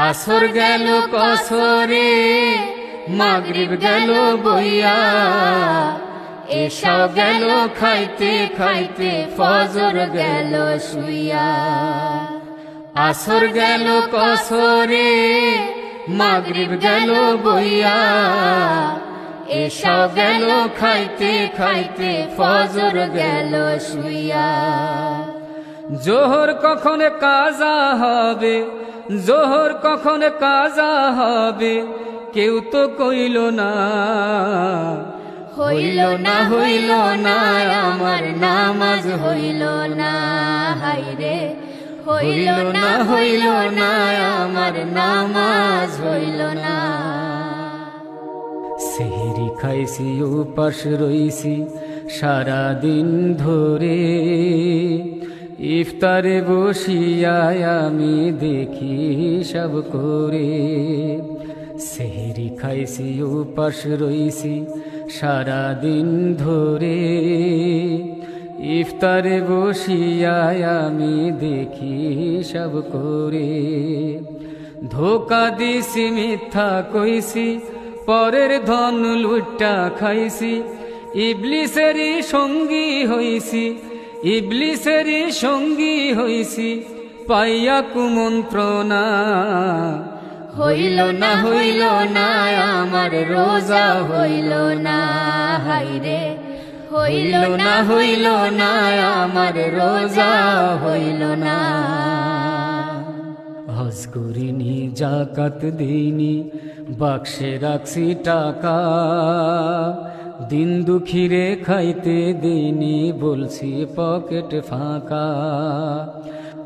আসর গেল কসরে মাগরিব গেল বইয়া, এশাও গেল খাইতে খাইতে ফজর গেল শুইয়া। আসর গেল কসরে মাগরিব গেল বইয়া, এশাও গেল খাইতে খাইতে ফজর গেল শুইয়া। জোহর কখন কাজা হবে, জোহর কখন কাজা হবে, কেউ তো কইল না। হইল না হইল না আমার নামাজ হইল না, হায়রে হইল না হইল না আমার নামাজ হইল না। সেহরি খাইছি উপাস রইছি সারাদিন ধরে, ইফতারে বসিয়ায় আমি দেখি সব করে। সেহরি খাইছি উপাস রইছি সারাদিন ধরে, ইফতারে বসিয়ায় আমি দেখি সব করে। ধোকা দিছি মিথ্যা কইছি, পরের ধন লুটা খাইছি, ইবলিসেরই সঙ্গী হইছি, ইবলিসেরই সঙ্গী হইছি, পাইয়া কুমন্ত্রণা। হইল না হইল না আমার রোজা হইল না, হায়রে হইল না হইল না আমার রোজা হইল না। হজ করিনি জাকাত দিইনি বাক্সে রাখছি টাকা, দিন দুঃখীরে খাইতে দিইনি বলছি পকেট ফাঁকা।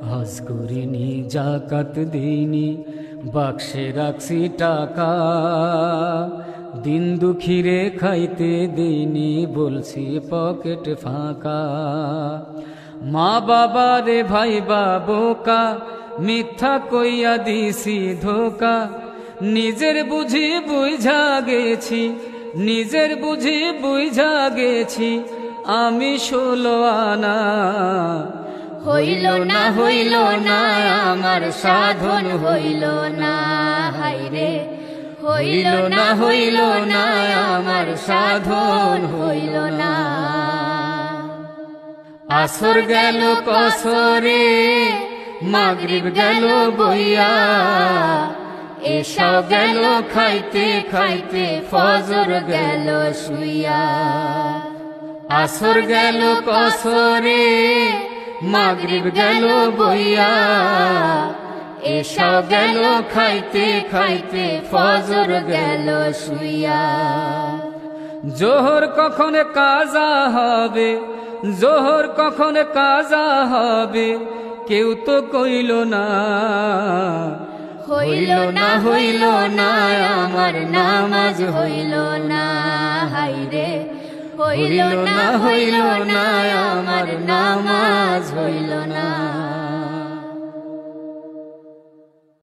হজ করিনি জাকাত দিইনি বাক্সে রাখছি টাকা, দিন দুঃখীরে খাইতে দিইনি বলছি পকেট ফাঁকা। মা বাবারে ভাই বোকা মিথ্যা কইয়া দিছি ধোকা, নিজের বুঝি বুঝা গেছি, নিজের বুঝি বুঝা গেছি আমি 16 আনা। হইল না হইল না আমার সাধন হইল না, হায়রে হইল না হইল না আমার সাধন হইল না। আসর গেল কসরে মাগরিব গেল বইয়া, এশাও গেল খাইতে খাইতে ফজর গেল শুইয়া। আসর গেল কসরে মাগরিব গেল বইয়া, এশাও গেল খাইতে খাইতে ফজর গেল শুইয়া। জোহর কখন কাজা হবে, জোহর কখন কাজা হবে, কেউ তো কইল না। হইল না হইল না আমার নামাজ হইল না, হায়রে হইল না হইল না আমার নামাজ হইল না।